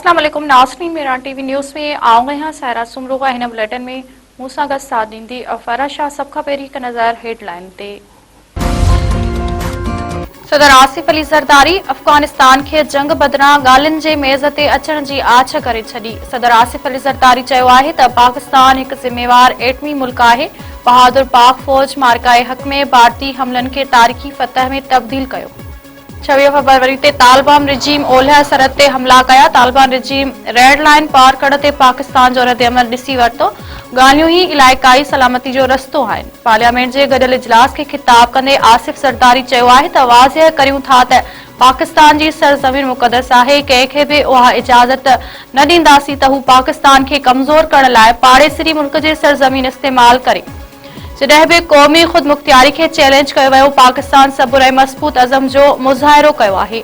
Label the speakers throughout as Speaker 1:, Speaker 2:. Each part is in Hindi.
Speaker 1: अस्सलाम वालेकुम नाज़रीन, मेरान टीवी न्यूज़ में आऊंगे हैं सारा सुमरूगा हिन बुलेटिन में मूसा गस साथ दींदी अफारा शाह सब खां पहिरीं हिक नज़र हेडलाइन ते। सदर आसिफ अली ज़रदारी अफ़गानिस्तान के जंग बदिरां ॻाल्हियुनि जे मेज़ ते अचण जी आछ करे छॾी। सदर आसिफ अली ज़रदारी चयो आहे त पाकिस्तान हिकु ज़िम्मेवार एटमी मुल्क आहे। बहादुर पाक फ़ौज मार्काए हक़ में भारतीय हमलनि खे तारीख़ी फतह में तब्दील कयो। 26 फरवरी ते तालिबान रिजीम ओलह सरहद ते हमला कया। तालिबान रिजीम रेड लाइन पार करण ते पाकिस्तान जो रद्द अमल ॾिसी वरितो। ॻाल्हियूं ई इलाइक़ाई सलामती जो रस्तो आहिनि। पार्लियामेंट जे गॾियल इजलास खे ख़िताब कंदे आसिफ ज़रदारी चयो आहे त वाज़िह करियूं था त पाकिस्तान जी सरज़मीन मुक़दस आहे। कंहिंखे बि उहा इजाज़त न ॾींदासीं त हू पाकिस्तान खे कमज़ोर करण लाइ पाड़ेसरी मुल्क जे सरज़मीन इस्तेमाल करे। जॾहिं बि क़ौमी ख़ुदमुख्तियारी खे चैलेंज कयो वियो, पाकिस्तान सबुर ऐं मज़बूत अज़म जो मुज़ाहिरो कयो आहे।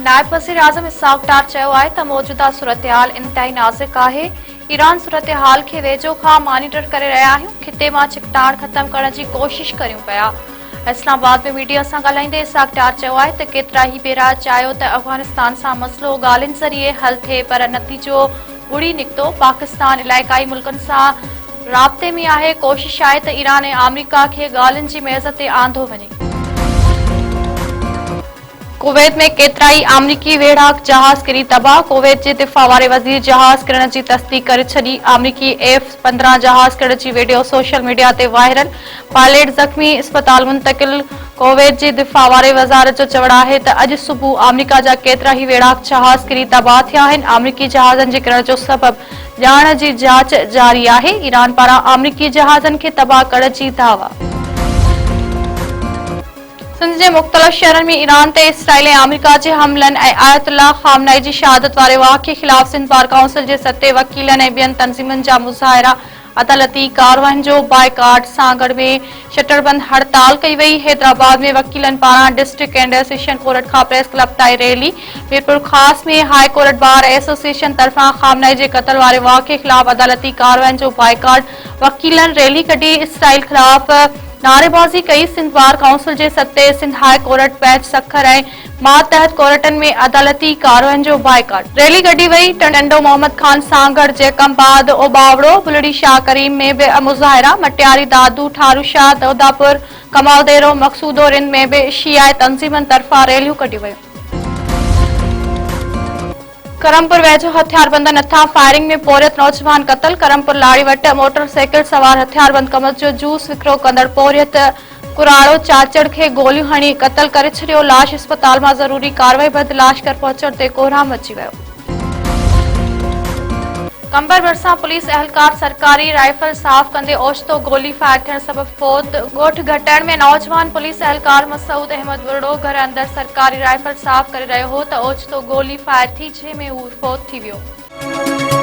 Speaker 1: नायब वज़ीर आज़म इसहाक़ डार चयो आहे त मौजूदा सूरतहाल इंतहाई नाज़ुक आहे। ईरान सूरतहाल खे वेझो खां मॉनिटर करे रहिया आहियूं। खिते मां छिकटाण ख़त्म करण जी कोशिश करियूं पिया। इस्लामाबाद में मीडिया सां ॻाल्हाईंदे इसहाक़ डार चयो आहे त केतिरा ई भेरा चाहियो त अफ़गानिस्तान सां मसइलो ॻाल्हियुनि ज़रिए हल थिए, पर नतीजो उड़ी निकितो। पाकिस्तान इलाइक़ाई मुल्कनि सां राब्ते में आहे। कोशिश आहे त ईरान ऐं अमरीका खे ॻाल्हियुनि जी मेज़ ते आंदो वञे। कुवैत में केतिरा ई अमरीकी वेढ़ाक जहाज़ किरी तबाह। कुवैत जे दिफ़ा वारे वज़ीर जहाज़ किरण जी तस्दीक करे छॾी। अमरीकी F-15 जहाज़ Kiran ji video social media ते वायरल। पायलट ज़ख़्मी, इस्पताल मुंतकिल। कुवैत जे दिफ़ा वारे वज़ारत जो चवणु आहे त अॼु सुबुह अमरीका जा केतिरा ई वेढ़ाक जहाज़ किरी तबाह थिया आहिनि। अमरीकी जहाज़नि जे किरण जो सबबु ॼाण जी जांच जारी आहे। ईरान पारां अमरीकी जहाज़नि खे तबाह करण जी दावा। सिंध जे मुख़्तलिफ़ शहरनि में ईरान ते इसराइल ऐं अमरीका जे हमलनि ऐं आयतुल्लाह ख़ामनाई जी शहादत वारे वाक़िए ख़िलाफ़ सिंध बार काउंसिल जे सटे वकीलनि ऐं ॿियनि तंज़ीमुनि जा मुज़ाहिरा, अदालती कार्रवाइयुनि जो बाइकाट सां गॾु में शटरबंद हड़ताल कई वई। हैदराबाद में वकीलनि पारां district and session court Khan press club ताईं रैली। मीरपुर ख़ास में हाई कोर्ट बार एसोसिएशन तरफ़ां ख़ामनाई जे क़त्ल वारे वाक़िए ख़िलाफ़ अदालती कार्रवाइयुनि जो बाइकाट। वकीलनि रैली कढी, इसराइल ख़िलाफ़ नारेबाज़ी कई। सिंध बार काउंसिल जे सते सिंध हाई कोर्ट, पैंच सखर ऐं मातहत कोर्टनि में अदालती कार्रवाइयुनि जो बाइकाट। रैली कढी वई। टंडो मोहम्मद खान सां गॾु जैकम्बाद, ओबावड़ो, बुलड़ी शाह करीम में बि मुज़ाहिरा। मटियारी, दादू, ठारू शाह, दौदापुर, कमालदेरो, मक़सूदो रिंद में बि शिया तंज़ीमनि तरफ़ां रैलियूं कढियूं वयूं। करमपुर वेझो हथियारबंदनि हथां फायरिंग में पोरियत नौजवान क़त्ल। करमपुर लाड़ी वटि मोटरसाइकिल सवार हथियारबंद कमत जो जूस विकिरो कंदड़ पोरियत कुराड़ो चाचड़ खे गोलियूं हणी क़त्ल करे छॾियो। लाश इस्पताल मां ज़रूरी कार्रवाई बैदि लाश घर पहुचण ते कोहराम मची वियो। कंबर भरिसां पुलिस अहलकार सरकारी राइफल साफ़ कंदे ओचितो गोली फायर थियण सबबि फौत। ॻोठ घटण में नौजवान पुलिस अहलकार मसूद अहमद वुरड़ो घर अंदरि सरकारी राइफल साफ़ करे रहियो हो त ओचितो गोली फायर थी, जंहिं में हू फौत थी वियो।